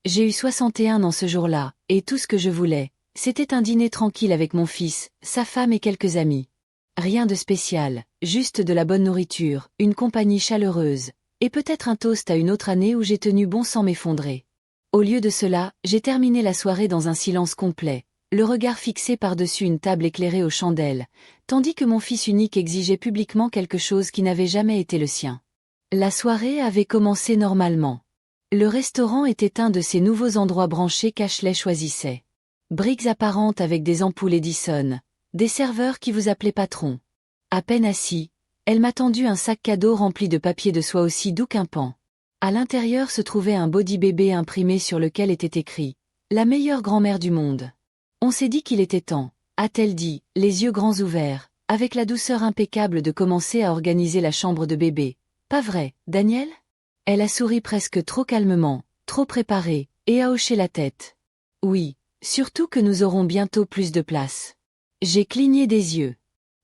J'ai eu 61 ans ce jour-là, et tout ce que je voulais, c'était un dîner tranquille avec mon fils, sa femme et quelques amis. Rien de spécial, juste de la bonne nourriture, une compagnie chaleureuse, et peut-être un toast à une autre année où j'ai tenu bon sans m'effondrer. Au lieu de cela, j'ai terminé la soirée dans un silence complet, le regard fixé par-dessus une table éclairée aux chandelles, tandis que mon fils unique exigeait publiquement quelque chose qui n'avait jamais été le sien. La soirée avait commencé normalement. Le restaurant était un de ces nouveaux endroits branchés qu'Ashley choisissait. Briques apparentes avec des ampoules Edison, des serveurs qui vous appelaient patron. À peine assis, elle m'a tendu un sac cadeau rempli de papier de soie aussi doux qu'un pan. À l'intérieur se trouvait un body bébé imprimé sur lequel était écrit « La meilleure grand-mère du monde ». On s'est dit qu'il était temps, a-t-elle dit, les yeux grands ouverts, avec la douceur impeccable de commencer à organiser la chambre de bébé. Pas vrai, Daniel? Elle a souri presque trop calmement, trop préparée, et a hoché la tête. Oui, surtout que nous aurons bientôt plus de place. J'ai cligné des yeux.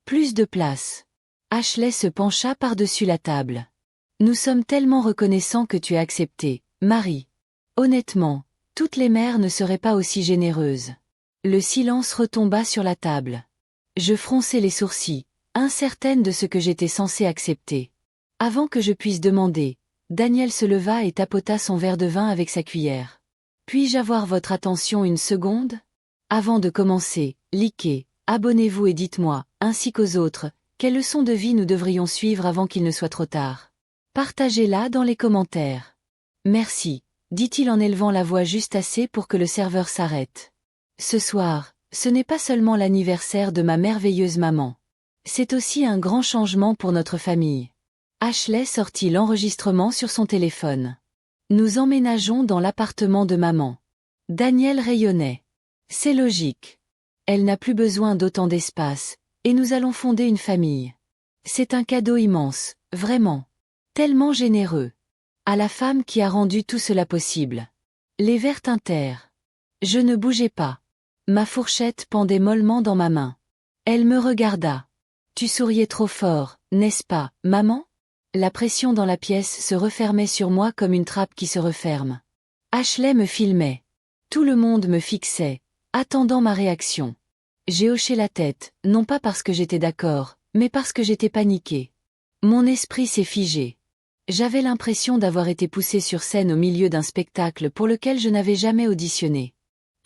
Plus de place. Ashley se pencha par-dessus la table. Nous sommes tellement reconnaissants que tu aies accepté, Marie. Honnêtement, toutes les mères ne seraient pas aussi généreuses. Le silence retomba sur la table. Je fronçai les sourcils, incertaine de ce que j'étais censée accepter. Avant que je puisse demander, Daniel se leva et tapota son verre de vin avec sa cuillère. Puis-je avoir votre attention une seconde? Avant de commencer, likez, abonnez-vous et dites-moi, ainsi qu'aux autres, quelle leçon de vie nous devrions suivre avant qu'il ne soit trop tard. Partagez-la dans les commentaires. Merci, dit-il en élevant la voix juste assez pour que le serveur s'arrête. Ce soir, ce n'est pas seulement l'anniversaire de ma merveilleuse maman. C'est aussi un grand changement pour notre famille. Ashley sortit l'enregistrement sur son téléphone. Nous emménageons dans l'appartement de maman. Daniel rayonnait. C'est logique. Elle n'a plus besoin d'autant d'espace, et nous allons fonder une famille. C'est un cadeau immense, vraiment. Tellement généreux. À la femme qui a rendu tout cela possible. Les verres tintèrent. Je ne bougeais pas. Ma fourchette pendait mollement dans ma main. Elle me regarda. Tu souriais trop fort, n'est-ce pas, maman? La pression dans la pièce se refermait sur moi comme une trappe qui se referme. Ashley me filmait. Tout le monde me fixait, attendant ma réaction. J'ai hoché la tête, non pas parce que j'étais d'accord, mais parce que j'étais paniquée. Mon esprit s'est figé. J'avais l'impression d'avoir été poussée sur scène au milieu d'un spectacle pour lequel je n'avais jamais auditionné.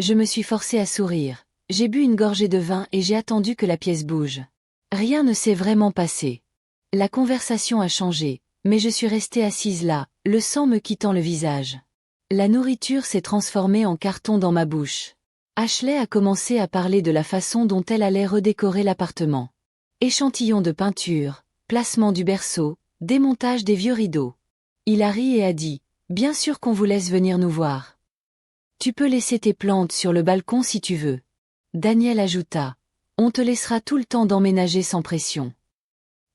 Je me suis forcée à sourire, j'ai bu une gorgée de vin et j'ai attendu que la pièce bouge. Rien ne s'est vraiment passé. La conversation a changé, mais je suis restée assise là, le sang me quittant le visage. La nourriture s'est transformée en carton dans ma bouche. Ashley a commencé à parler de la façon dont elle allait redécorer l'appartement. Échantillon de peinture, placement du berceau, démontage des vieux rideaux. Il a ri et a dit, « Bien sûr qu'on vous laisse venir nous voir. Tu peux laisser tes plantes sur le balcon si tu veux. » Daniel ajouta, « On te laissera tout le temps d'emménager sans pression. »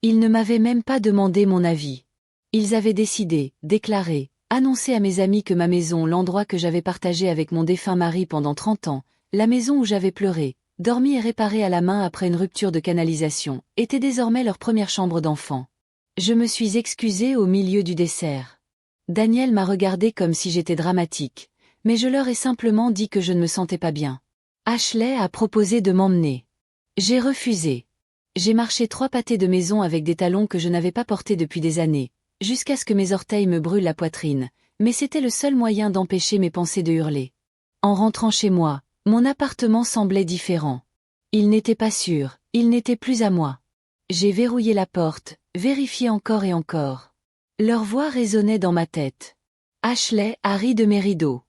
Ils ne m'avaient même pas demandé mon avis. Ils avaient décidé, déclaré, annoncé à mes amis que ma maison, l'endroit que j'avais partagé avec mon défunt mari pendant 30 ans, la maison où j'avais pleuré, dormi et réparé à la main après une rupture de canalisation, était désormais leur première chambre d'enfant. Je me suis excusée au milieu du dessert. Daniel m'a regardé comme si j'étais dramatique, mais je leur ai simplement dit que je ne me sentais pas bien. Ashley a proposé de m'emmener. J'ai refusé. J'ai marché 3 pâtés de maison avec des talons que je n'avais pas portés depuis des années, jusqu'à ce que mes orteils me brûlent la poitrine, mais c'était le seul moyen d'empêcher mes pensées de hurler. En rentrant chez moi, mon appartement semblait différent. Il n'était pas sûr, il n'était plus à moi. J'ai verrouillé la porte, vérifié encore et encore. Leur voix résonnait dans ma tête. Ashley a ri de mes rideaux.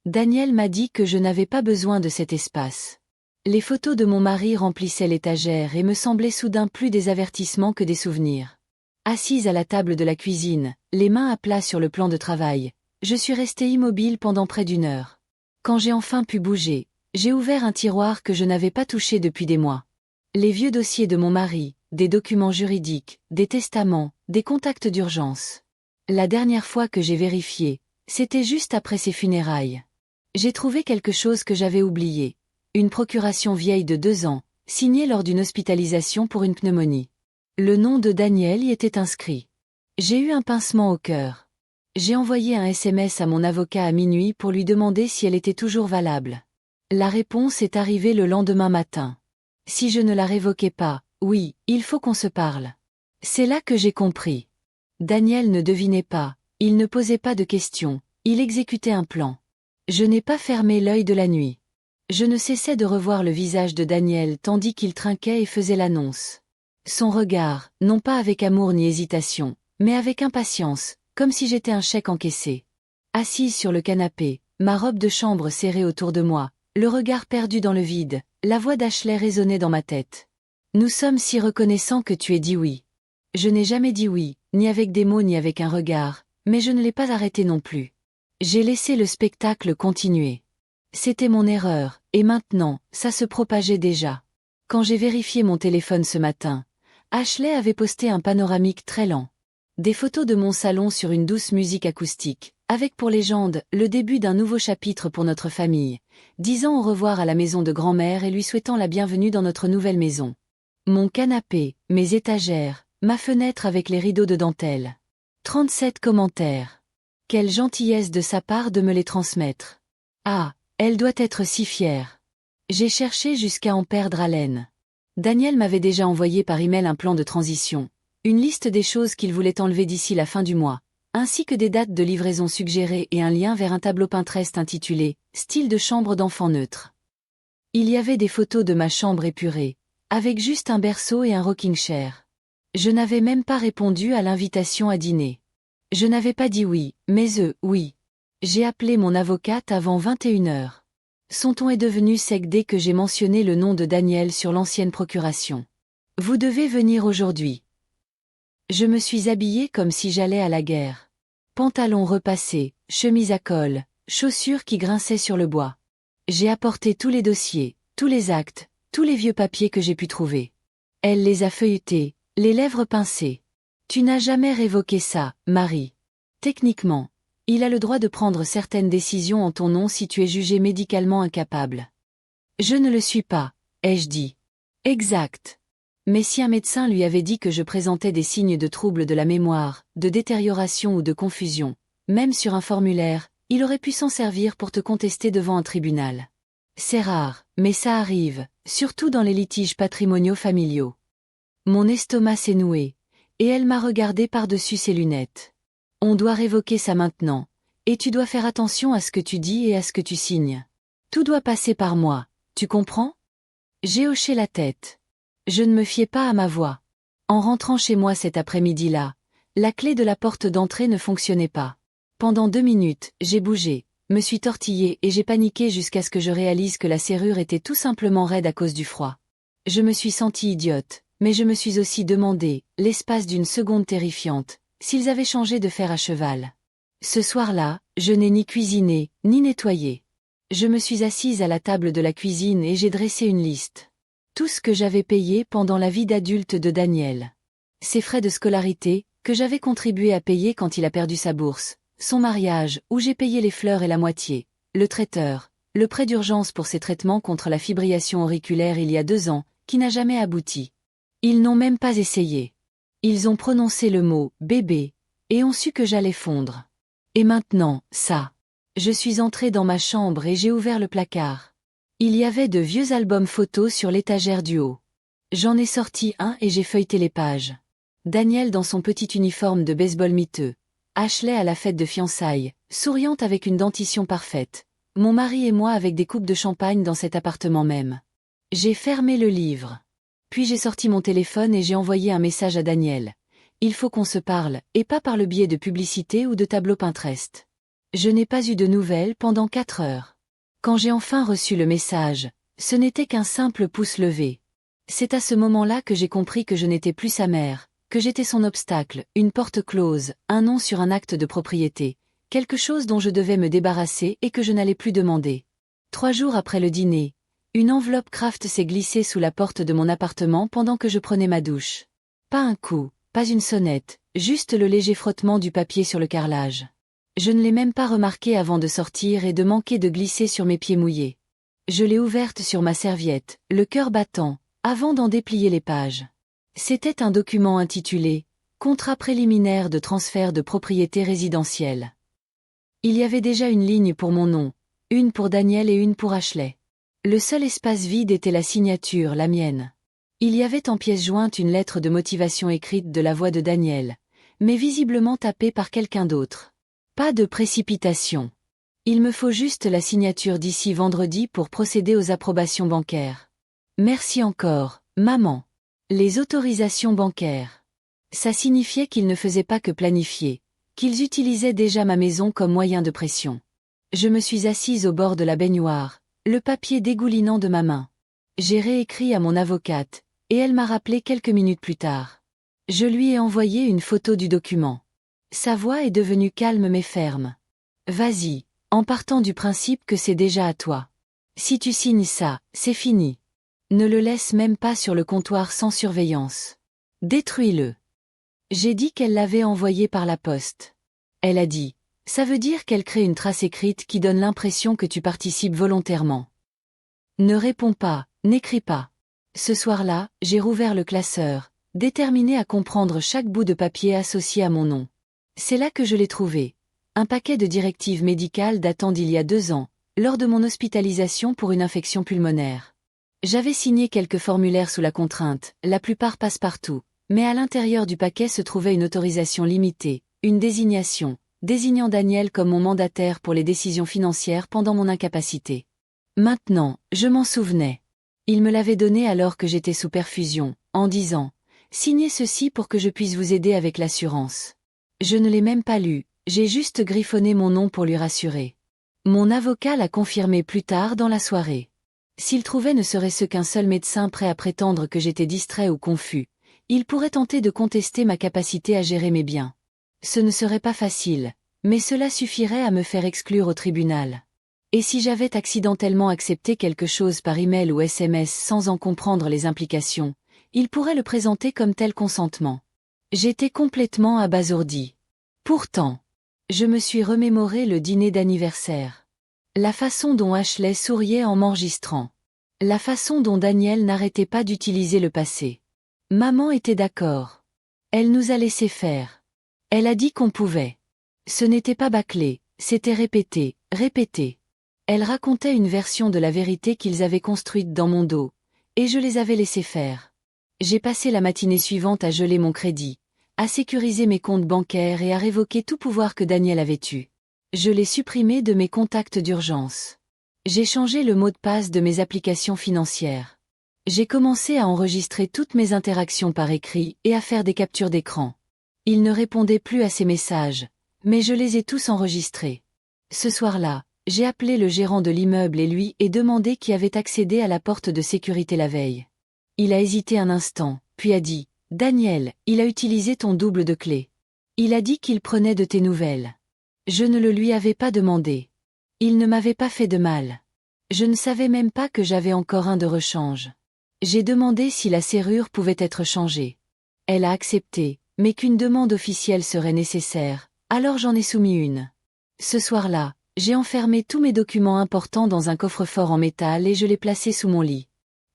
Daniel m'a dit que je n'avais pas besoin de cet espace. Les photos de mon mari remplissaient l'étagère et me semblaient soudain plus des avertissements que des souvenirs. Assise à la table de la cuisine, les mains à plat sur le plan de travail, je suis restée immobile pendant près d'1 heure. Quand j'ai enfin pu bouger, j'ai ouvert un tiroir que je n'avais pas touché depuis des mois. Les vieux dossiers de mon mari, des documents juridiques, des testaments, des contacts d'urgence. La dernière fois que j'ai vérifié, c'était juste après ses funérailles. J'ai trouvé quelque chose que j'avais oublié. Une procuration vieille de 2 ans, signée lors d'une hospitalisation pour une pneumonie. Le nom de Daniel y était inscrit. J'ai eu un pincement au cœur. J'ai envoyé un SMS à mon avocat à minuit pour lui demander si elle était toujours valable. La réponse est arrivée le lendemain matin. Si je ne la révoquais pas, oui, il faut qu'on se parle. C'est là que j'ai compris. Daniel ne devinait pas, il ne posait pas de questions, il exécutait un plan. Je n'ai pas fermé l'œil de la nuit. Je ne cessais de revoir le visage de Daniel tandis qu'il trinquait et faisait l'annonce. Son regard, non pas avec amour ni hésitation, mais avec impatience, comme si j'étais un chèque encaissé. Assise sur le canapé, ma robe de chambre serrée autour de moi, le regard perdu dans le vide, la voix d'Ashley résonnait dans ma tête. Nous sommes si reconnaissants que tu aies dit oui. Je n'ai jamais dit oui, ni avec des mots ni avec un regard, mais je ne l'ai pas arrêté non plus. J'ai laissé le spectacle continuer. C'était mon erreur, et maintenant, ça se propageait déjà. Quand j'ai vérifié mon téléphone ce matin, Ashley avait posté un panoramique très lent. Des photos de mon salon sur une douce musique acoustique, avec pour légende le début d'un nouveau chapitre pour notre famille, disant au revoir à la maison de grand-mère et lui souhaitant la bienvenue dans notre nouvelle maison. Mon canapé, mes étagères, ma fenêtre avec les rideaux de dentelle. 37 commentaires. Quelle gentillesse de sa part de me les transmettre. Ah, elle doit être si fière. J'ai cherché jusqu'à en perdre haleine. Daniel m'avait déjà envoyé par email un plan de transition, une liste des choses qu'il voulait enlever d'ici la fin du mois, ainsi que des dates de livraison suggérées et un lien vers un tableau Pinterest intitulé « Style de chambre d'enfant neutre ». Il y avait des photos de ma chambre épurée, avec juste un berceau et un rocking chair. Je n'avais même pas répondu à l'invitation à dîner. Je n'avais pas dit oui, mais oui. J'ai appelé mon avocate avant 21h. Son ton est devenu sec dès que j'ai mentionné le nom de Daniel sur l'ancienne procuration. Vous devez venir aujourd'hui. Je me suis habillée comme si j'allais à la guerre. Pantalon repassé, chemise à col, chaussures qui grinçaient sur le bois. J'ai apporté tous les dossiers, tous les actes, tous les vieux papiers que j'ai pu trouver. Elle les a feuilletés, les lèvres pincées. Tu n'as jamais révoqué ça, Marie. Techniquement, il a le droit de prendre certaines décisions en ton nom si tu es jugé médicalement incapable. Je ne le suis pas, ai-je dit. Exact. Mais si un médecin lui avait dit que je présentais des signes de troubles de la mémoire, de détérioration ou de confusion, même sur un formulaire, il aurait pu s'en servir pour te contester devant un tribunal. C'est rare, mais ça arrive, surtout dans les litiges patrimoniaux familiaux. Mon estomac s'est noué, et elle m'a regardé par-dessus ses lunettes. On doit révoquer ça maintenant, et tu dois faire attention à ce que tu dis et à ce que tu signes. Tout doit passer par moi, tu comprends? J'ai hoché la tête. Je ne me fiais pas à ma voix. En rentrant chez moi cet après-midi-là, la clé de la porte d'entrée ne fonctionnait pas. Pendant 2 minutes, j'ai bougé, me suis tortillée et j'ai paniqué jusqu'à ce que je réalise que la serrure était tout simplement raide à cause du froid. Je me suis sentie idiote, mais je me suis aussi demandé, l'espace d'une seconde terrifiante, s'ils avaient changé de fer à cheval. Ce soir-là, je n'ai ni cuisiné, ni nettoyé. Je me suis assise à la table de la cuisine et j'ai dressé une liste. Tout ce que j'avais payé pendant la vie d'adulte de Daniel. Ses frais de scolarité, que j'avais contribué à payer quand il a perdu sa bourse, son mariage, où j'ai payé les fleurs et la moitié, le traiteur, le prêt d'urgence pour ses traitements contre la fibrillation auriculaire il y a 2 ans, qui n'a jamais abouti. Ils n'ont même pas essayé. Ils ont prononcé le mot « bébé » et ont su que j'allais fondre. Et maintenant, ça. Je suis entrée dans ma chambre et j'ai ouvert le placard. Il y avait de vieux albums photos sur l'étagère du haut. J'en ai sorti un et j'ai feuilleté les pages. Daniel dans son petit uniforme de baseball miteux. Ashley à la fête de fiançailles, souriante avec une dentition parfaite. Mon mari et moi avec des coupes de champagne dans cet appartement même. J'ai fermé le livre. Puis j'ai sorti mon téléphone et j'ai envoyé un message à Daniel. Il faut qu'on se parle, et pas par le biais de publicité ou de tableaux Pinterest. Je n'ai pas eu de nouvelles pendant 4 heures. Quand j'ai enfin reçu le message, ce n'était qu'un simple pouce levé. C'est à ce moment-là que j'ai compris que je n'étais plus sa mère, que j'étais son obstacle, une porte close, un nom sur un acte de propriété, quelque chose dont je devais me débarrasser et que je n'allais plus demander. 3 jours après le dîner, une enveloppe Kraft s'est glissée sous la porte de mon appartement pendant que je prenais ma douche. Pas un coup, pas une sonnette, juste le léger frottement du papier sur le carrelage. Je ne l'ai même pas remarqué avant de sortir et de manquer de glisser sur mes pieds mouillés. Je l'ai ouverte sur ma serviette, le cœur battant, avant d'en déplier les pages. C'était un document intitulé « Contrat préliminaire de transfert de propriété résidentielle. Il y avait déjà une ligne pour mon nom, une pour Daniel et une pour Ashley. Le seul espace vide était la signature, la mienne. Il y avait en pièce jointe une lettre de motivation écrite de la voix de Daniel, mais visiblement tapée par quelqu'un d'autre. Pas de précipitation. Il me faut juste la signature d'ici vendredi pour procéder aux approbations bancaires. Merci encore, maman. Les autorisations bancaires. Ça signifiait qu'ils ne faisaient pas que planifier, qu'ils utilisaient déjà ma maison comme moyen de pression. Je me suis assise au bord de la baignoire, le papier dégoulinant de ma main. J'ai réécrit à mon avocate, et elle m'a rappelé quelques minutes plus tard. Je lui ai envoyé une photo du document. Sa voix est devenue calme mais ferme. Vas-y, en partant du principe que c'est déjà à toi. Si tu signes ça, c'est fini. Ne le laisse même pas sur le comptoir sans surveillance. Détruis-le. J'ai dit qu'elle l'avait envoyé par la poste. Elle a dit, ça veut dire qu'elle crée une trace écrite qui donne l'impression que tu participes volontairement. Ne réponds pas, n'écris pas. Ce soir-là, j'ai rouvert le classeur, déterminé à comprendre chaque bout de papier associé à mon nom. C'est là que je l'ai trouvé. Un paquet de directives médicales datant d'il y a 2 ans, lors de mon hospitalisation pour une infection pulmonaire. J'avais signé quelques formulaires sous la contrainte, la plupart passe-partout, mais à l'intérieur du paquet se trouvait une autorisation limitée, une désignation, désignant Daniel comme mon mandataire pour les décisions financières pendant mon incapacité. Maintenant, je m'en souvenais. Il me l'avait donné alors que j'étais sous perfusion, en disant « Signez ceci pour que je puisse vous aider avec l'assurance ». Je ne l'ai même pas lu, j'ai juste griffonné mon nom pour lui rassurer. Mon avocat l'a confirmé plus tard dans la soirée. S'il trouvait ne serait-ce qu'un seul médecin prêt à prétendre que j'étais distrait ou confus, il pourrait tenter de contester ma capacité à gérer mes biens. Ce ne serait pas facile, mais cela suffirait à me faire exclure au tribunal. Et si j'avais accidentellement accepté quelque chose par email ou SMS sans en comprendre les implications, il pourrait le présenter comme tel consentement. J'étais complètement abasourdi. Pourtant, je me suis remémoré le dîner d'anniversaire. La façon dont Ashley souriait en m'enregistrant. La façon dont Daniel n'arrêtait pas d'utiliser le passé. Maman était d'accord. Elle nous a laissé faire. Elle a dit qu'on pouvait. Ce n'était pas bâclé, c'était répété, répété. Elle racontait une version de la vérité qu'ils avaient construite dans mon dos, et je les avais laissés faire. J'ai passé la matinée suivante à geler mon crédit, à sécuriser mes comptes bancaires et à révoquer tout pouvoir que Daniel avait eu. Je l'ai supprimé de mes contacts d'urgence. J'ai changé le mot de passe de mes applications financières. J'ai commencé à enregistrer toutes mes interactions par écrit et à faire des captures d'écran. Il ne répondait plus à ses messages, mais je les ai tous enregistrés. Ce soir-là, j'ai appelé le gérant de l'immeuble et lui ai demandé qui avait accédé à la porte de sécurité la veille. Il a hésité un instant, puis a dit « Daniel, il a utilisé ton double de clé. Il a dit qu'il prenait de tes nouvelles. Je ne le lui avais pas demandé. Il ne m'avait pas fait de mal. Je ne savais même pas que j'avais encore un de rechange. J'ai demandé si la serrure pouvait être changée. Elle a accepté, mais qu'une demande officielle serait nécessaire, alors j'en ai soumis une. Ce soir-là, j'ai enfermé tous mes documents importants dans un coffre-fort en métal et je l'ai placé sous mon lit.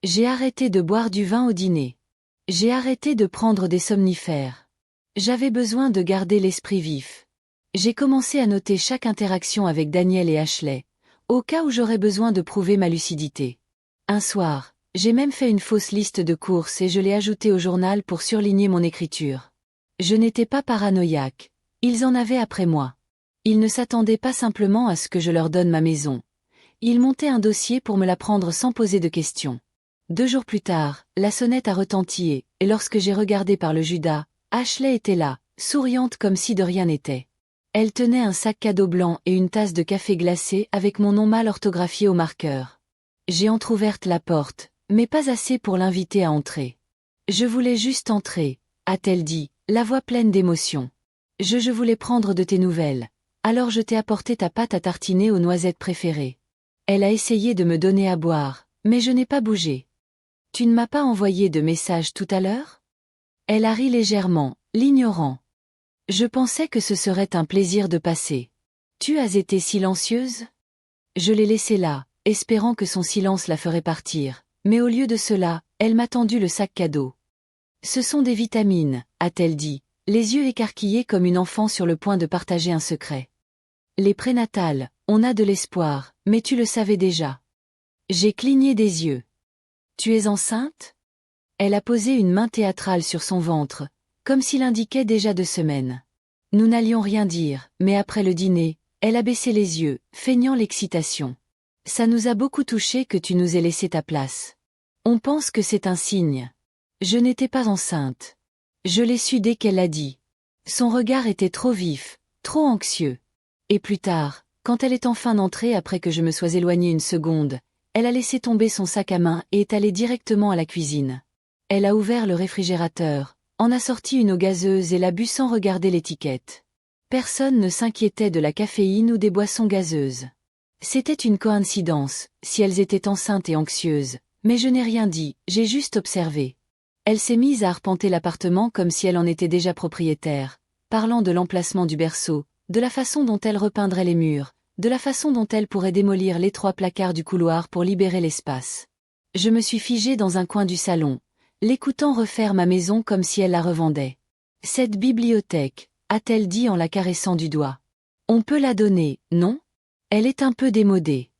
J'ai arrêté de boire du vin au dîner. J'ai arrêté de prendre des somnifères. J'avais besoin de garder l'esprit vif. J'ai commencé à noter chaque interaction avec Daniel et Ashley, au cas où j'aurais besoin de prouver ma lucidité. Un soir, j'ai même fait une fausse liste de courses et je l'ai ajoutée au journal pour surligner mon écriture. Je n'étais pas paranoïaque, ils en avaient après moi. Ils ne s'attendaient pas simplement à ce que je leur donne ma maison. Ils montaient un dossier pour me la prendre sans poser de questions. 2 jours plus tard, la sonnette a retenti et lorsque j'ai regardé par le Judas, Ashley était là, souriante comme si de rien n'était. Elle tenait un sac cadeau blanc et une tasse de café glacé avec mon nom mal orthographié au marqueur. J'ai entr'ouverte la porte, mais pas assez pour l'inviter à entrer. « Je voulais juste entrer », a-t-elle dit, la voix pleine d'émotion. « Je voulais prendre de tes nouvelles. Alors je t'ai apporté ta pâte à tartiner aux noisettes préférées. » Elle a essayé de me donner à boire, mais je n'ai pas bougé. « Tu ne m'as pas envoyé de message tout à l'heure ?» Elle a ri légèrement, l'ignorant. Je pensais que ce serait un plaisir de passer. Tu as été silencieuse ? Je l'ai laissée là, espérant que son silence la ferait partir, mais au lieu de cela, elle m'a tendu le sac cadeau. Ce sont des vitamines, a-t-elle dit, les yeux écarquillés comme une enfant sur le point de partager un secret. Les prénatales, on a de l'espoir, mais tu le savais déjà. J'ai cligné des yeux. Tu es enceinte? Elle a posé une main théâtrale sur son ventre, comme s'il indiquait déjà 2 semaines. Nous n'allions rien dire, mais après le dîner, elle a baissé les yeux, feignant l'excitation. Ça nous a beaucoup touché que tu nous aies laissé ta place. On pense que c'est un signe. Je n'étais pas enceinte. Je l'ai su dès qu'elle l'a dit. Son regard était trop vif, trop anxieux. Et plus tard, quand elle est enfin entrée après que je me sois éloignée une seconde, elle a laissé tomber son sac à main et est allée directement à la cuisine. Elle a ouvert le réfrigérateur, en a sorti une eau gazeuse et l'a bu sans regarder l'étiquette. Personne ne s'inquiétait de la caféine ou des boissons gazeuses. C'était une coïncidence, si elles étaient enceintes et anxieuses, mais je n'ai rien dit, j'ai juste observé. Elle s'est mise à arpenter l'appartement comme si elle en était déjà propriétaire, parlant de l'emplacement du berceau, de la façon dont elle repeindrait les murs, de la façon dont elle pourrait démolir l'étroit placard du couloir pour libérer l'espace. Je me suis figée dans un coin du salon, l'écoutant refaire ma maison comme si elle la revendait. Cette bibliothèque, a-t-elle dit en la caressant du doigt. On peut la donner, non? Elle est un peu démodée.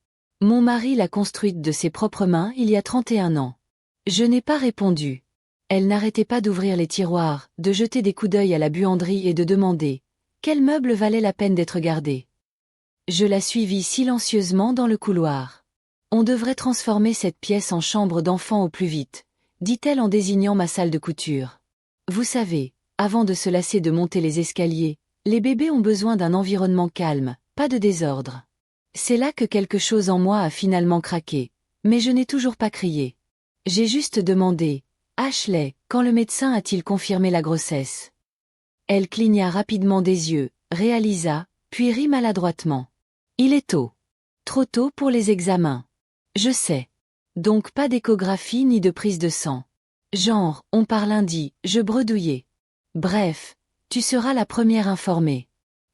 Mon mari l'a construite de ses propres mains il y a 31 ans. Je n'ai pas répondu. Elle n'arrêtait pas d'ouvrir les tiroirs, de jeter des coups d'œil à la buanderie et de demander « Quel meuble valait la peine d'être gardé ?» Je la suivis silencieusement dans le couloir. « On devrait transformer cette pièce en chambre d'enfant au plus vite, » dit-elle en désignant ma salle de couture. Vous savez, avant de se lasser de monter les escaliers, les bébés ont besoin d'un environnement calme, pas de désordre. C'est là que quelque chose en moi a finalement craqué, mais je n'ai toujours pas crié. J'ai juste demandé « Ashley, quand le médecin a-t-il confirmé la grossesse ?» Elle cligna rapidement des yeux, réalisa, puis rit maladroitement. « Il est tôt. Trop tôt pour les examens. Je sais. Donc pas d'échographie ni de prise de sang. Genre, on part lundi, je bredouillais. Bref, tu seras la première informée.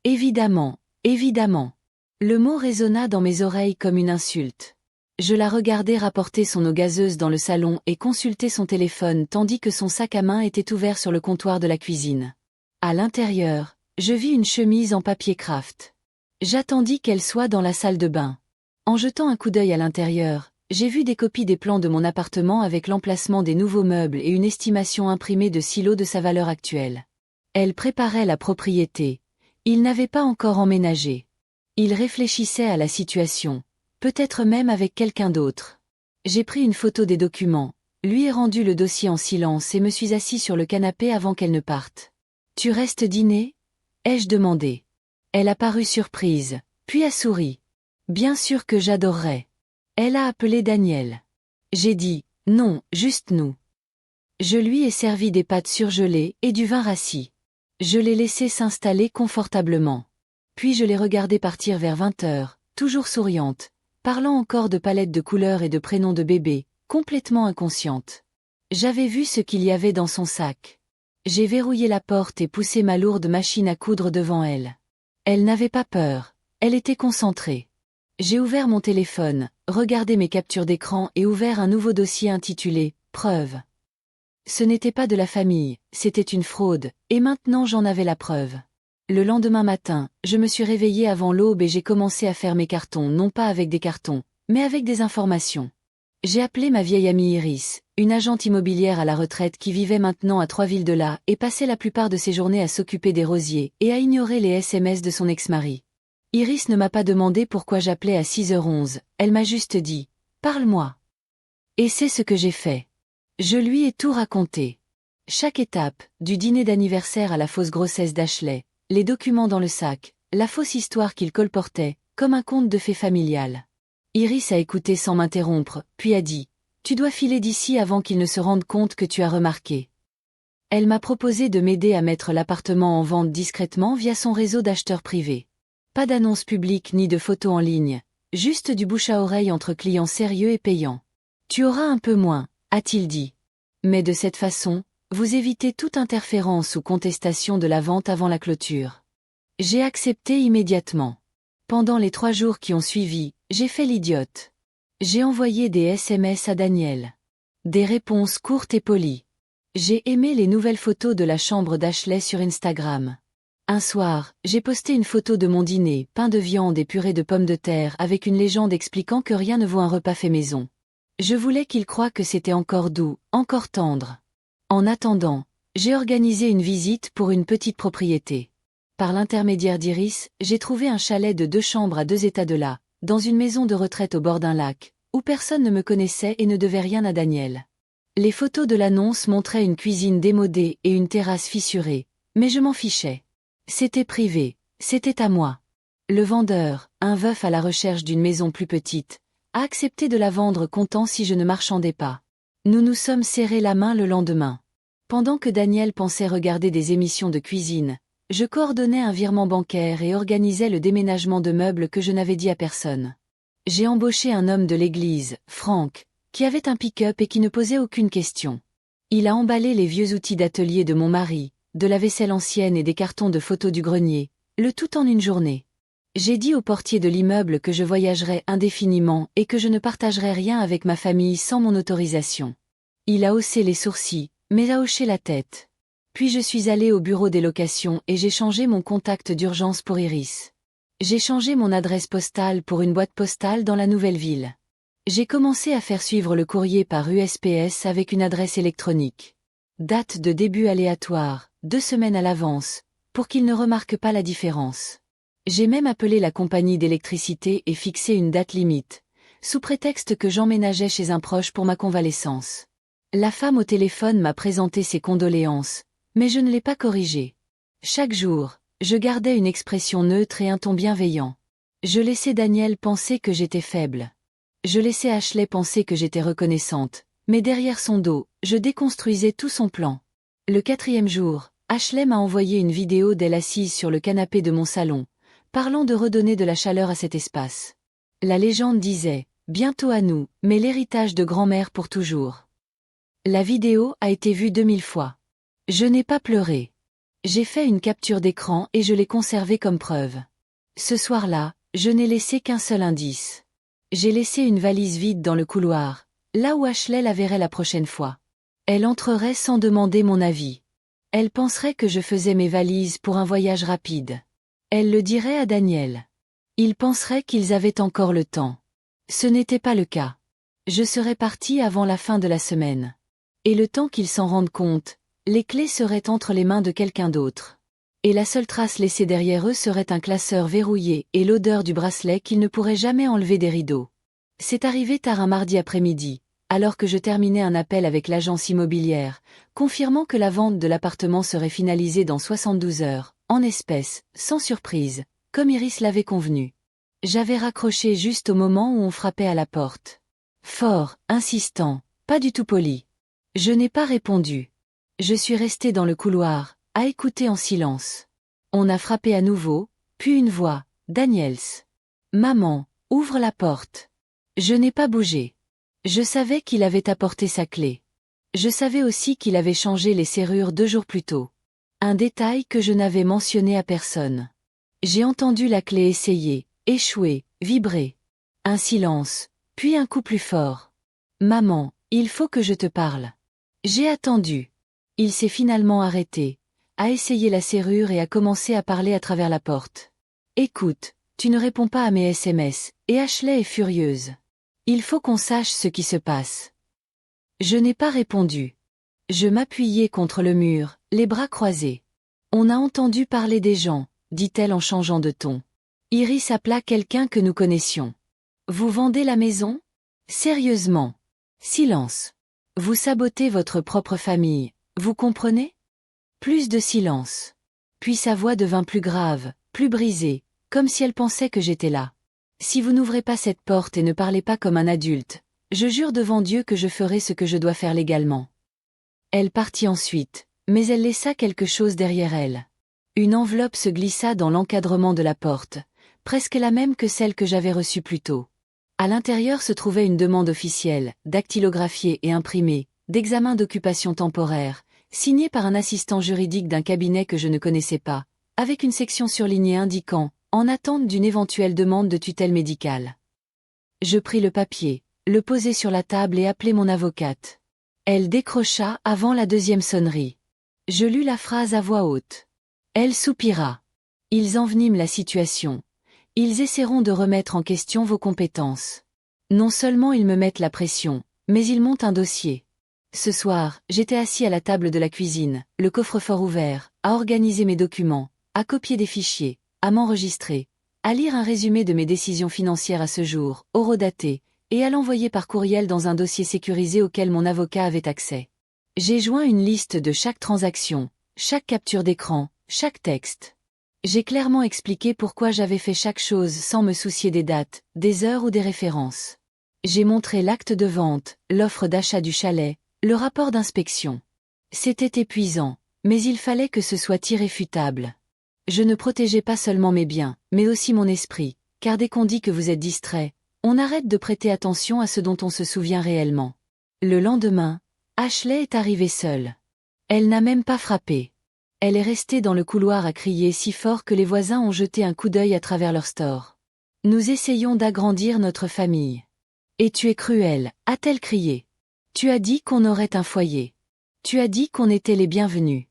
Évidemment, évidemment. » Le mot résonna dans mes oreilles comme une insulte. Je la regardais rapporter son eau gazeuse dans le salon et consulter son téléphone tandis que son sac à main était ouvert sur le comptoir de la cuisine. À l'intérieur, je vis une chemise en papier craft. J'attendis qu'elle soit dans la salle de bain. En jetant un coup d'œil à l'intérieur, j'ai vu des copies des plans de mon appartement avec l'emplacement des nouveaux meubles et une estimation imprimée de silos de sa valeur actuelle. Elle préparait la propriété. Il n'avait pas encore emménagé. Il réfléchissait à la situation, peut-être même avec quelqu'un d'autre. J'ai pris une photo des documents, lui ai rendu le dossier en silence et me suis assis sur le canapé avant qu'elle ne parte. « Tu restes dîner ?» ai-je demandé. Elle a paru surprise, puis a souri. « Bien sûr que j'adorerais. » Elle a appelé Daniel. J'ai dit « Non, juste nous. » Je lui ai servi des pâtes surgelées et du vin rassis. Je l'ai laissé s'installer confortablement. Puis je l'ai regardée partir vers 20 h, toujours souriante, parlant encore de palettes de couleurs et de prénoms de bébé, complètement inconsciente. J'avais vu ce qu'il y avait dans son sac. J'ai verrouillé la porte et poussé ma lourde machine à coudre devant elle. Elle n'avait pas peur, elle était concentrée. J'ai ouvert mon téléphone, regardé mes captures d'écran et ouvert un nouveau dossier intitulé « Preuve ». Ce n'était pas de la famille, c'était une fraude, et maintenant j'en avais la preuve. Le lendemain matin, je me suis réveillée avant l'aube et j'ai commencé à faire mes cartons non pas avec des cartons, mais avec des informations. J'ai appelé ma vieille amie Iris, une agente immobilière à la retraite qui vivait maintenant à 3 villes de là et passait la plupart de ses journées à s'occuper des rosiers et à ignorer les SMS de son ex-mari. Iris ne m'a pas demandé pourquoi j'appelais à 6h11, elle m'a juste dit « Parle-moi ». Et c'est ce que j'ai fait. Je lui ai tout raconté. Chaque étape, du dîner d'anniversaire à la fausse grossesse d'Ashley, les documents dans le sac, la fausse histoire qu'il colportait, comme un conte de fées familial. Iris a écouté sans m'interrompre, puis a dit « Tu dois filer d'ici avant qu'il ne se rende compte que tu as remarqué. » Elle m'a proposé de m'aider à mettre l'appartement en vente discrètement via son réseau d'acheteurs privés. Pas d'annonce publique ni de photos en ligne, juste du bouche à oreille entre clients sérieux et payants. « Tu auras un peu moins, » a-t-il dit. Mais de cette façon, vous évitez toute interférence ou contestation de la vente avant la clôture. J'ai accepté immédiatement. Pendant les 3 jours qui ont suivi, j'ai fait l'idiote. J'ai envoyé des SMS à Daniel. Des réponses courtes et polies. J'ai aimé les nouvelles photos de la chambre d'Ashley sur Instagram. Un soir, j'ai posté une photo de mon dîner, pain de viande et purée de pommes de terre avec une légende expliquant que rien ne vaut un repas fait maison. Je voulais qu'il croie que c'était encore doux, encore tendre. En attendant, j'ai organisé une visite pour une petite propriété. Par l'intermédiaire d'Iris, j'ai trouvé un chalet de 2 chambres à 2 états de là, dans une maison de retraite au bord d'un lac, où personne ne me connaissait et ne devait rien à Daniel. Les photos de l'annonce montraient une cuisine démodée et une terrasse fissurée, mais je m'en fichais. C'était privé, c'était à moi. Le vendeur, un veuf à la recherche d'une maison plus petite, a accepté de la vendre comptant si je ne marchandais pas. Nous nous sommes serrés la main le lendemain. Pendant que Daniel pensait regarder des émissions de cuisine, je coordonnais un virement bancaire et organisais le déménagement de meubles que je n'avais dit à personne. J'ai embauché un homme de l'église, Franck, qui avait un pick-up et qui ne posait aucune question. Il a emballé les vieux outils d'atelier de mon mari, de la vaisselle ancienne et des cartons de photos du grenier, le tout en une journée. J'ai dit au portier de l'immeuble que je voyagerais indéfiniment et que je ne partagerais rien avec ma famille sans mon autorisation. Il a haussé les sourcils, mais a hoché la tête. Puis je suis allée au bureau des locations et j'ai changé mon contact d'urgence pour Iris. J'ai changé mon adresse postale pour une boîte postale dans la nouvelle ville. J'ai commencé à faire suivre le courrier par USPS avec une adresse électronique. Date de début aléatoire, 2 semaines à l'avance, pour qu'ils ne remarquent pas la différence. J'ai même appelé la compagnie d'électricité et fixé une date limite, sous prétexte que j'emménageais chez un proche pour ma convalescence. La femme au téléphone m'a présenté ses condoléances, mais je ne l'ai pas corrigée. Chaque jour, je gardais une expression neutre et un ton bienveillant. Je laissais Daniel penser que j'étais faible. Je laissais Ashley penser que j'étais reconnaissante, mais derrière son dos, je déconstruisais tout son plan. Le 4e jour, Ashley m'a envoyé une vidéo d'elle assise sur le canapé de mon salon, parlant de redonner de la chaleur à cet espace. La légende disait « Bientôt à nous, mais l'héritage de grand-mère pour toujours ». La vidéo a été vue 2000 fois. Je n'ai pas pleuré. J'ai fait une capture d'écran et je l'ai conservée comme preuve. Ce soir-là, je n'ai laissé qu'un seul indice. J'ai laissé une valise vide dans le couloir, là où Ashley la verrait la prochaine fois. Elle entrerait sans demander mon avis. Elle penserait que je faisais mes valises pour un voyage rapide. Elle le dirait à Daniel. Il penserait qu'ils avaient encore le temps. Ce n'était pas le cas. Je serais partie avant la fin de la semaine. Et le temps qu'ils s'en rendent compte, les clés seraient entre les mains de quelqu'un d'autre. Et la seule trace laissée derrière eux serait un classeur verrouillé et l'odeur du bracelet qu'ils ne pourraient jamais enlever des rideaux. C'est arrivé tard un mardi après-midi, alors que je terminais un appel avec l'agence immobilière, confirmant que la vente de l'appartement serait finalisée dans 72 heures, en espèces, sans surprise, comme Iris l'avait convenu. J'avais raccroché juste au moment où on frappait à la porte. Fort, insistant, pas du tout poli. Je n'ai pas répondu. Je suis restée dans le couloir, à écouter en silence. On a frappé à nouveau, puis une voix, Daniels. Maman, ouvre la porte. Je n'ai pas bougé. Je savais qu'il avait apporté sa clé. Je savais aussi qu'il avait changé les serrures 2 jours plus tôt. Un détail que je n'avais mentionné à personne. J'ai entendu la clé essayer, échouer, vibrer. Un silence, puis un coup plus fort. Maman, il faut que je te parle. J'ai attendu. Il s'est finalement arrêté, a essayé la serrure et a commencé à parler à travers la porte. Écoute, tu ne réponds pas à mes SMS, et Ashley est furieuse. Il faut qu'on sache ce qui se passe. Je n'ai pas répondu. Je m'appuyais contre le mur, les bras croisés. On a entendu parler des gens, dit-elle en changeant de ton. Iris appela quelqu'un que nous connaissions. Vous vendez la maison? Sérieusement. Silence. Vous sabotez votre propre famille, vous comprenez? Plus de silence. Puis sa voix devint plus grave, plus brisée, comme si elle pensait que j'étais là. Si vous n'ouvrez pas cette porte et ne parlez pas comme un adulte, je jure devant Dieu que je ferai ce que je dois faire légalement. Elle partit ensuite, mais elle laissa quelque chose derrière elle. Une enveloppe se glissa dans l'encadrement de la porte, presque la même que celle que j'avais reçue plus tôt. À l'intérieur se trouvait une demande officielle, dactylographiée et imprimée, d'examen d'occupation temporaire, signée par un assistant juridique d'un cabinet que je ne connaissais pas, avec une section surlignée indiquant « En attente d'une éventuelle demande de tutelle médicale ». Je pris le papier, le posai sur la table et appelai mon avocate. Elle décrocha avant la deuxième sonnerie. Je lus la phrase à voix haute. Elle soupira. Ils enveniment la situation. Ils essaieront de remettre en question vos compétences. Non seulement ils me mettent la pression, mais ils montent un dossier. Ce soir, j'étais assis à la table de la cuisine, le coffre-fort ouvert, à organiser mes documents, à copier des fichiers, à m'enregistrer, à lire un résumé de mes décisions financières à ce jour, horodaté, et à l'envoyer par courriel dans un dossier sécurisé auquel mon avocat avait accès. J'ai joint une liste de chaque transaction, chaque capture d'écran, chaque texte. J'ai clairement expliqué pourquoi j'avais fait chaque chose sans me soucier des dates, des heures ou des références. J'ai montré l'acte de vente, l'offre d'achat du chalet, le rapport d'inspection. C'était épuisant, mais il fallait que ce soit irréfutable. Je ne protégeais pas seulement mes biens, mais aussi mon esprit, car dès qu'on dit que vous êtes distrait, on arrête de prêter attention à ce dont on se souvient réellement. Le lendemain, Ashley est arrivée seule. Elle n'a même pas frappé. Elle est restée dans le couloir à crier si fort que les voisins ont jeté un coup d'œil à travers leur store. Nous essayons d'agrandir notre famille. Et tu es cruelle, a-t-elle crié. Tu as dit qu'on aurait un foyer. Tu as dit qu'on était les bienvenus.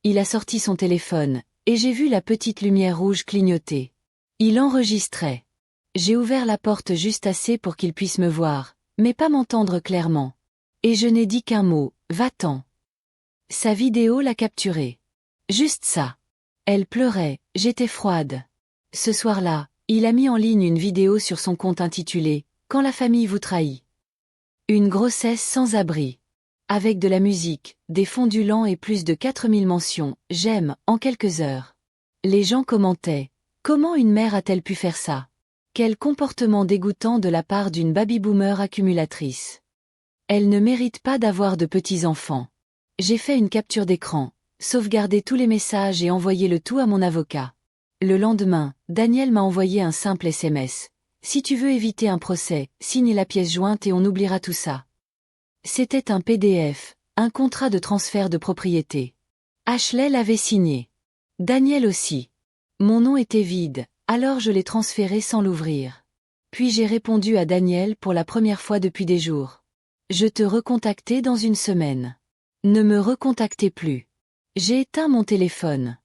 Il a sorti son téléphone, et j'ai vu la petite lumière rouge clignoter. Il enregistrait. J'ai ouvert la porte juste assez pour qu'il puisse me voir, mais pas m'entendre clairement. Et je n'ai dit qu'un mot, va-t'en. Sa vidéo l'a capturé. Juste ça. Elle pleurait, j'étais froide. Ce soir-là, il a mis en ligne une vidéo sur son compte intitulée « Quand la famille vous trahit ». Une grossesse sans abri. Avec de la musique, des fondulants et plus de 4000 mentions « J'aime » en quelques heures. Les gens commentaient « Comment une mère a-t-elle pu faire ça ? Quel comportement dégoûtant de la part d'une baby-boomer accumulatrice. Elle ne mérite pas d'avoir de petits-enfants. » J'ai fait une capture d'écran, sauvegardé tous les messages et envoyé le tout à mon avocat. Le lendemain, Daniel m'a envoyé un simple SMS. Si tu veux éviter un procès, signe la pièce jointe et on oubliera tout ça. C'était un PDF, un contrat de transfert de propriété. Ashley l'avait signé. Daniel aussi. Mon nom était vide, alors je l'ai transféré sans l'ouvrir. Puis j'ai répondu à Daniel pour la première fois depuis des jours. Je te recontactais dans une semaine. Ne me recontactez plus. J'ai éteint mon téléphone.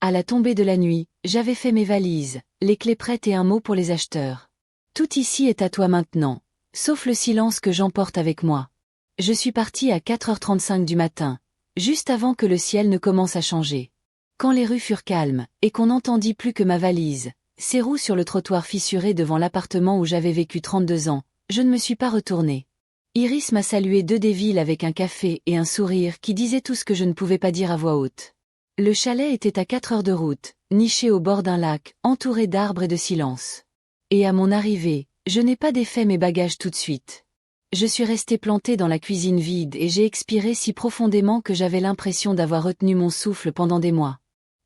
À la tombée de la nuit, j'avais fait mes valises, les clés prêtes et un mot pour les acheteurs. Tout ici est à toi maintenant, sauf le silence que j'emporte avec moi. Je suis partie à 4h35 du matin, juste avant que le ciel ne commence à changer. Quand les rues furent calmes, et qu'on n'entendit plus que ma valise, ses roues sur le trottoir fissuré devant l'appartement où j'avais vécu 32 ans, je ne me suis pas retournée. Iris m'a salué de Deville avec un café et un sourire qui disait tout ce que je ne pouvais pas dire à voix haute. Le chalet était à 4 heures de route, niché au bord d'un lac, entouré d'arbres et de silence. Et à mon arrivée, je n'ai pas défait mes bagages tout de suite. Je suis restée plantée dans la cuisine vide et j'ai expiré si profondément que j'avais l'impression d'avoir retenu mon souffle pendant des mois.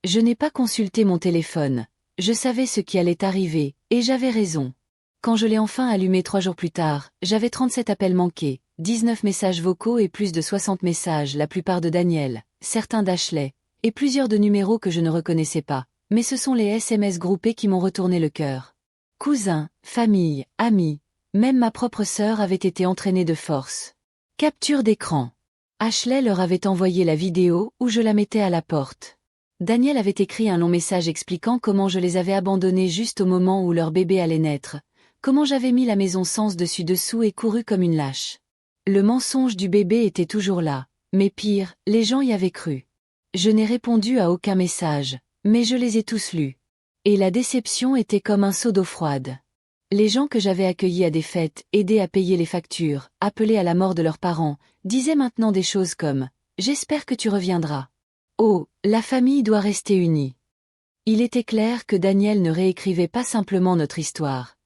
Je n'ai pas consulté mon téléphone. Je savais ce qui allait arriver, et j'avais raison. Quand je l'ai enfin allumé 3 jours plus tard, j'avais 37 appels manqués, 19 messages vocaux et plus de 60 messages, la plupart de Daniel, certains d'Ashley, et plusieurs de numéros que je ne reconnaissais pas, mais ce sont les SMS groupés qui m'ont retourné le cœur. Cousins, famille, amis, même ma propre sœur avait été entraînée de force. Capture d'écran. Ashley leur avait envoyé la vidéo où je la mettais à la porte. Daniel avait écrit un long message expliquant comment je les avais abandonnés juste au moment où leur bébé allait naître, comment j'avais mis la maison sens dessus-dessous et couru comme une lâche. Le mensonge du bébé était toujours là, mais pire, les gens y avaient cru. Je n'ai répondu à aucun message, mais je les ai tous lus. Et la déception était comme un seau d'eau froide. Les gens que j'avais accueillis à des fêtes, aidés à payer les factures, appelés à la mort de leurs parents, disaient maintenant des choses comme « J'espère que tu reviendras ». Oh, la famille doit rester unie. Il était clair que Daniel ne réécrivait pas simplement notre histoire.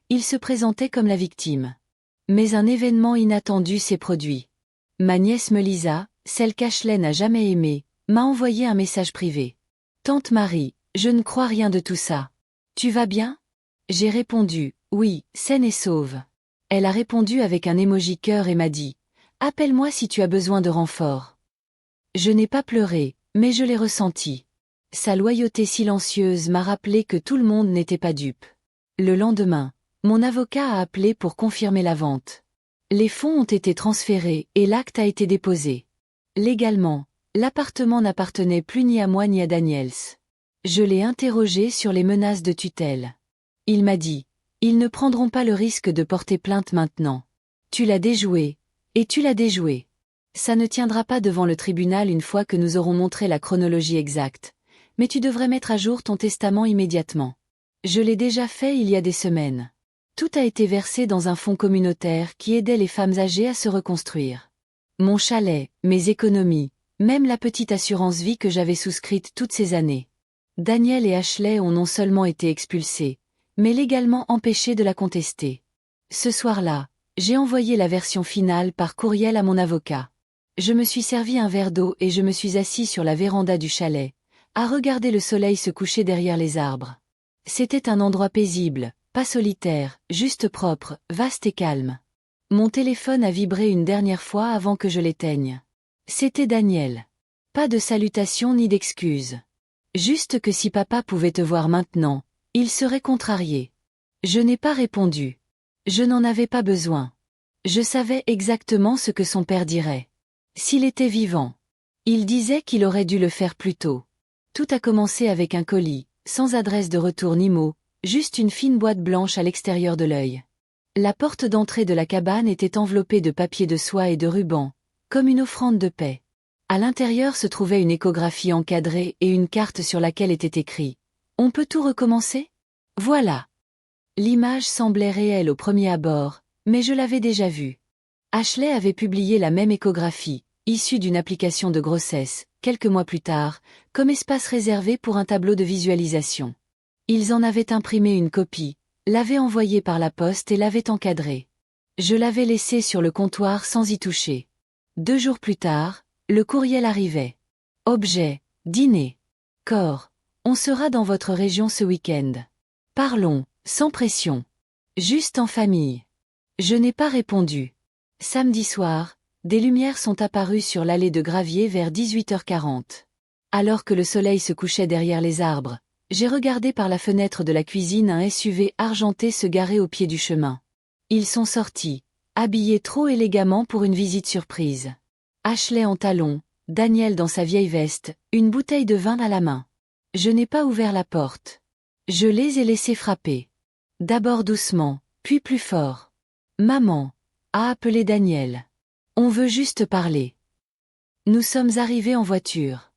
Il se présentait comme la victime. Mais un événement inattendu s'est produit. Ma nièce Melisa, celle qu'Ashley n'a jamais aimée, m'a envoyé un message privé. « Tante Marie, je ne crois rien de tout ça. Tu vas bien ?» J'ai répondu « Oui, saine et sauve ». Elle a répondu avec un emoji cœur et m'a dit « Appelle-moi si tu as besoin de renfort ». Je n'ai pas pleuré, mais je l'ai ressenti. Sa loyauté silencieuse m'a rappelé que tout le monde n'était pas dupe. Le lendemain, mon avocat a appelé pour confirmer la vente. Les fonds ont été transférés et l'acte a été déposé. Légalement, l'appartement n'appartenait plus ni à moi ni à Daniels. Je l'ai interrogé sur les menaces de tutelle. Il m'a dit, ils ne prendront pas le risque de porter plainte maintenant. Tu l'as déjoué, et tu l'as déjoué. Ça ne tiendra pas devant le tribunal une fois que nous aurons montré la chronologie exacte, mais tu devrais mettre à jour ton testament immédiatement. Je l'ai déjà fait il y a des semaines. Tout a été versé dans un fonds communautaire qui aidait les femmes âgées à se reconstruire. Mon chalet, mes économies, même la petite assurance vie que j'avais souscrite toutes ces années. Daniel et Ashley ont non seulement été expulsés, mais légalement empêchés de la contester. Ce soir-là, j'ai envoyé la version finale par courriel à mon avocat. Je me suis servi un verre d'eau et je me suis assis sur la véranda du chalet, à regarder le soleil se coucher derrière les arbres. C'était un endroit paisible, pas solitaire, juste propre, vaste et calme. Mon téléphone a vibré une dernière fois avant que je l'éteigne. C'était Daniel. Pas de salutation ni d'excuses. Juste que si papa pouvait te voir maintenant, il serait contrarié. Je n'ai pas répondu. Je n'en avais pas besoin. Je savais exactement ce que son père dirait. S'il était vivant. Il disait qu'il aurait dû le faire plus tôt. Tout a commencé avec un colis, sans adresse de retour ni mot, juste une fine boîte blanche à l'extérieur de l'œil. La porte d'entrée de la cabane était enveloppée de papier de soie et de ruban, comme une offrande de paix. À l'intérieur se trouvait une échographie encadrée et une carte sur laquelle était écrit « On peut tout recommencer ?» Voilà. L'image semblait réelle au premier abord, mais je l'avais déjà vue. Ashley avait publié la même échographie, issue d'une application de grossesse, quelques mois plus tard, comme espace réservé pour un tableau de visualisation. Ils en avaient imprimé une copie, l'avaient envoyée par la poste et l'avaient encadrée. Je l'avais laissée sur le comptoir sans y toucher. 2 jours plus tard, le courriel arrivait. Objet, dîner. Corps, on sera dans votre région ce week-end. Parlons, sans pression. Juste en famille. Je n'ai pas répondu. Samedi soir, des lumières sont apparues sur l'allée de gravier vers 18h40. Alors que le soleil se couchait derrière les arbres, j'ai regardé par la fenêtre de la cuisine un SUV argenté se garer au pied du chemin. Ils sont sortis, habillés trop élégamment pour une visite surprise. Ashley en talons, Daniel dans sa vieille veste, une bouteille de vin à la main. Je n'ai pas ouvert la porte. Je les ai laissés frapper. D'abord doucement, puis plus fort. Maman, a appelé Daniel. On veut juste parler. Nous sommes arrivés en voiture.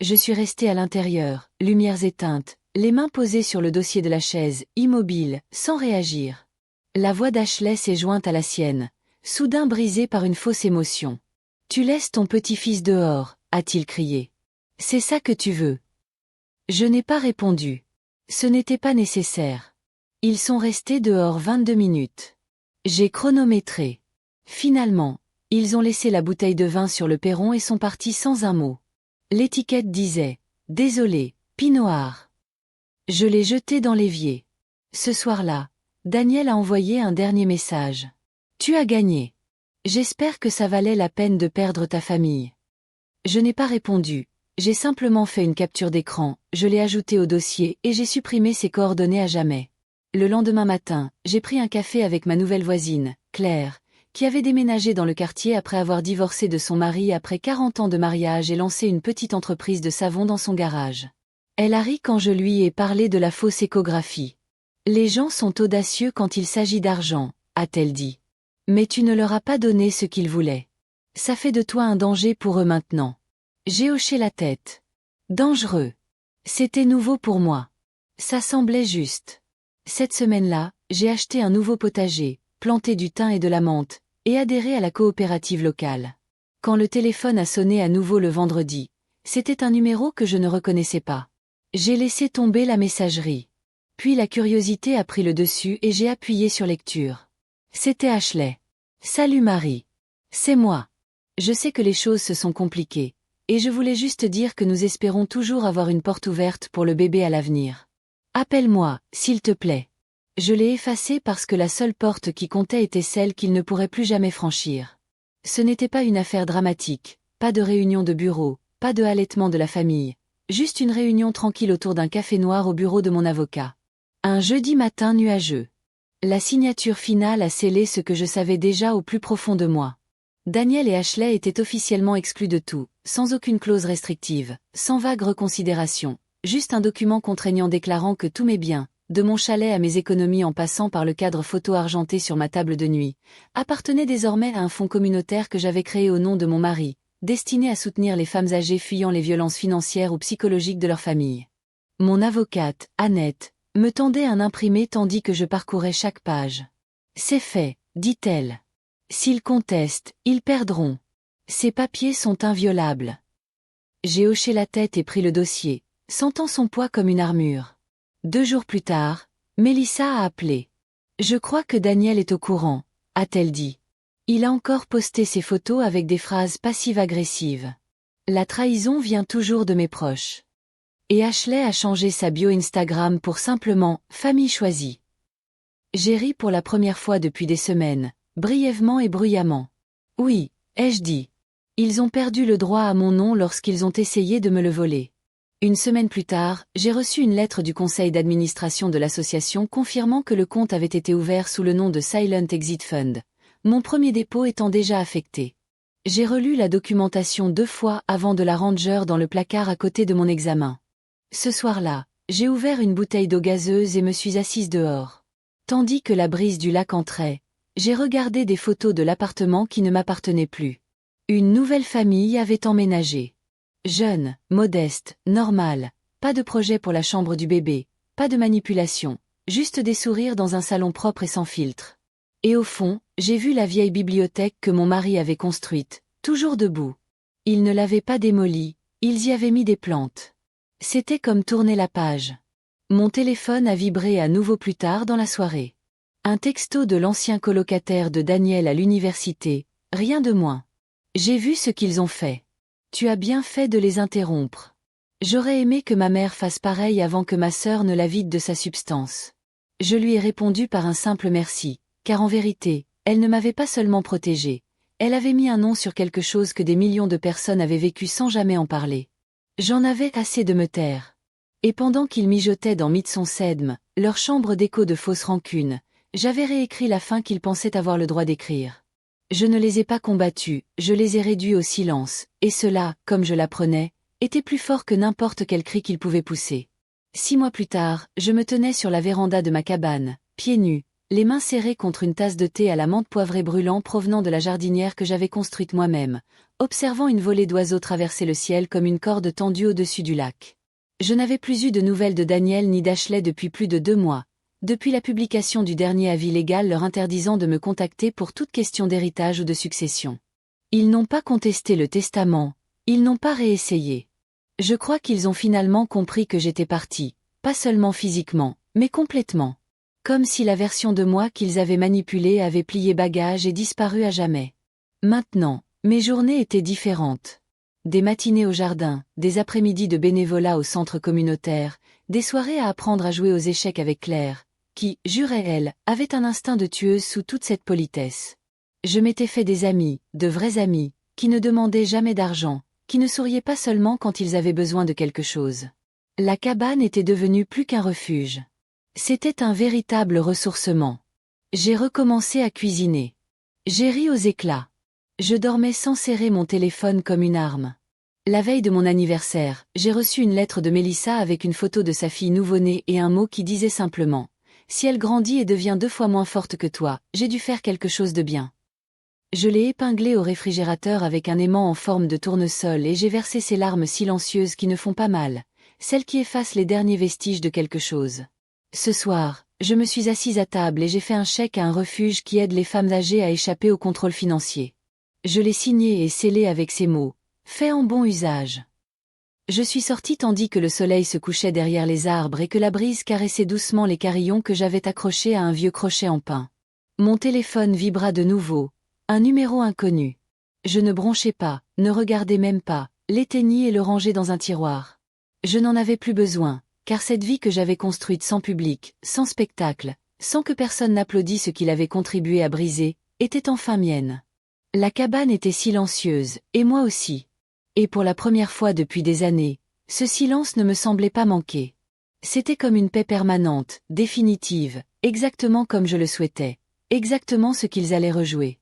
Je suis restée à l'intérieur, lumières éteintes, les mains posées sur le dossier de la chaise, immobile, sans réagir. La voix d'Ashley s'est jointe à la sienne, soudain brisée par une fausse émotion. « Tu laisses ton petit-fils dehors » a-t-il crié. « C'est ça que tu veux ?» Je n'ai pas répondu. Ce n'était pas nécessaire. Ils sont restés dehors 22 minutes. J'ai chronométré. Finalement, ils ont laissé la bouteille de vin sur le perron et sont partis sans un mot. L'étiquette disait « Désolé, Pinot. » Je l'ai jeté dans l'évier. Ce soir-là, Daniel a envoyé un dernier message. « Tu as gagné. J'espère que ça valait la peine de perdre ta famille. » Je n'ai pas répondu, j'ai simplement fait une capture d'écran, je l'ai ajouté au dossier et j'ai supprimé ses coordonnées à jamais. Le lendemain matin, j'ai pris un café avec ma nouvelle voisine, Claire, qui avait déménagé dans le quartier après avoir divorcé de son mari après 40 ans de mariage et lancé une petite entreprise de savon dans son garage. Elle a ri quand je lui ai parlé de la fausse échographie. « Les gens sont audacieux quand il s'agit d'argent », a-t-elle dit. « Mais tu ne leur as pas donné ce qu'ils voulaient. Ça fait de toi un danger pour eux maintenant. » J'ai hoché la tête. Dangereux. C'était nouveau pour moi. Ça semblait juste. Cette semaine-là, j'ai acheté un nouveau potager, planté du thym et de la menthe, et adhéré à la coopérative locale. Quand le téléphone a sonné à nouveau le vendredi, c'était un numéro que je ne reconnaissais pas. J'ai laissé tomber la messagerie. Puis la curiosité a pris le dessus et j'ai appuyé sur lecture. C'était Ashley. « Salut Marie. C'est moi. Je sais que les choses se sont compliquées. Et je voulais juste dire que nous espérons toujours avoir une porte ouverte pour le bébé à l'avenir. Appelle-moi, s'il te plaît. » Je l'ai effacé parce que la seule porte qui comptait était celle qu'il ne pourrait plus jamais franchir. Ce n'était pas une affaire dramatique, pas de réunion de bureau, pas de halètement de la famille, juste une réunion tranquille autour d'un café noir au bureau de mon avocat. Un jeudi matin nuageux. La signature finale a scellé ce que je savais déjà au plus profond de moi. Daniel et Ashley étaient officiellement exclus de tout, sans aucune clause restrictive, sans vague reconsidération, juste un document contraignant déclarant que tous mes biens, de mon chalet à mes économies en passant par le cadre photo argenté sur ma table de nuit, appartenaient désormais à un fonds communautaire que j'avais créé au nom de mon mari, destiné à soutenir les femmes âgées fuyant les violences financières ou psychologiques de leur famille. Mon avocate, Annette, me tendait un imprimé tandis que je parcourais chaque page. « C'est fait, dit-elle. S'ils contestent, ils perdront. Ces papiers sont inviolables. » J'ai hoché la tête et pris le dossier, sentant son poids comme une armure. 2 jours plus tard, Mélissa a appelé. « Je crois que Daniel est au courant, » a-t-elle dit. Il a encore posté ses photos avec des phrases passives-agressives. La trahison vient toujours de mes proches. Et Ashley a changé sa bio Instagram pour simplement « famille choisie ». J'ai ri pour la première fois depuis des semaines, brièvement et bruyamment. Oui, ai-je dit. Ils ont perdu le droit à mon nom lorsqu'ils ont essayé de me le voler. Une semaine plus tard, j'ai reçu une lettre du conseil d'administration de l'association confirmant que le compte avait été ouvert sous le nom de Silent Exit Fund, mon premier dépôt étant déjà affecté. J'ai relu la documentation 2 fois avant de la ranger dans le placard à côté de mon examen. Ce soir-là, j'ai ouvert une bouteille d'eau gazeuse et me suis assise dehors. Tandis que la brise du lac entrait, j'ai regardé des photos de l'appartement qui ne m'appartenait plus. Une nouvelle famille avait emménagé. Jeune, modeste, normale, pas de projet pour la chambre du bébé, pas de manipulation, juste des sourires dans un salon propre et sans filtre. Et au fond, j'ai vu la vieille bibliothèque que mon mari avait construite, toujours debout. Il ne l'avait pas démolie, ils y avaient mis des plantes. C'était comme tourner la page. Mon téléphone a vibré à nouveau plus tard dans la soirée. Un texto de l'ancien colocataire de Daniel à l'université, rien de moins. J'ai vu ce qu'ils ont fait. Tu as bien fait de les interrompre. J'aurais aimé que ma mère fasse pareil avant que ma sœur ne la vide de sa substance. Je lui ai répondu par un simple merci, car en vérité, elle ne m'avait pas seulement protégée, elle avait mis un nom sur quelque chose que des millions de personnes avaient vécu sans jamais en parler. J'en avais assez de me taire. Et pendant qu'ils mijotaient dans Mitson Sedm, leur chambre d'écho de fausses rancunes, j'avais réécrit la fin qu'ils pensaient avoir le droit d'écrire. Je ne les ai pas combattus, je les ai réduits au silence, et cela, comme je l'apprenais, était plus fort que n'importe quel cri qu'ils pouvaient pousser. 6 mois plus tard, je me tenais sur la véranda de ma cabane, pieds nus, les mains serrées contre une tasse de thé à la menthe poivrée brûlant provenant de la jardinière que j'avais construite moi-même, observant une volée d'oiseaux traverser le ciel comme une corde tendue au-dessus du lac. Je n'avais plus eu de nouvelles de Daniel ni d'Ashley depuis plus de 2 mois, depuis la publication du dernier avis légal leur interdisant de me contacter pour toute question d'héritage ou de succession. Ils n'ont pas contesté le testament, ils n'ont pas réessayé. Je crois qu'ils ont finalement compris que j'étais partie, pas seulement physiquement, mais complètement. Comme si la version de moi qu'ils avaient manipulée avait plié bagage et disparu à jamais. Maintenant, mes journées étaient différentes. Des matinées au jardin, des après-midi de bénévolat au centre communautaire, des soirées à apprendre à jouer aux échecs avec Claire, qui, jurait elle, avait un instinct de tueuse sous toute cette politesse. Je m'étais fait des amis, de vrais amis, qui ne demandaient jamais d'argent, qui ne souriaient pas seulement quand ils avaient besoin de quelque chose. La cabane était devenue plus qu'un refuge. C'était un véritable ressourcement. J'ai recommencé à cuisiner. J'ai ri aux éclats. Je dormais sans serrer mon téléphone comme une arme. La veille de mon anniversaire, j'ai reçu une lettre de Mélissa avec une photo de sa fille nouveau-née et un mot qui disait simplement « Si elle grandit et devient 2 fois moins forte que toi, j'ai dû faire quelque chose de bien. » Je l'ai épinglée au réfrigérateur avec un aimant en forme de tournesol et j'ai versé ces larmes silencieuses qui ne font pas mal, celles qui effacent les derniers vestiges de quelque chose. Ce soir, je me suis assise à table et j'ai fait un chèque à un refuge qui aide les femmes âgées à échapper au contrôle financier. Je l'ai signé et scellé avec ces mots « Fait en bon usage ». Je suis sortie tandis que le soleil se couchait derrière les arbres et que la brise caressait doucement les carillons que j'avais accrochés à un vieux crochet en pin. Mon téléphone vibra de nouveau, un numéro inconnu. Je ne bronchais pas, ne regardais même pas, l'éteignis et le rangeai dans un tiroir. Je n'en avais plus besoin, car cette vie que j'avais construite sans public, sans spectacle, sans que personne n'applaudît ce qu'il avait contribué à briser, était enfin mienne. La cabane était silencieuse, et moi aussi. Et pour la première fois depuis des années, ce silence ne me semblait pas manquer. C'était comme une paix permanente, définitive, exactement comme je le souhaitais, exactement ce qu'ils allaient rejouer.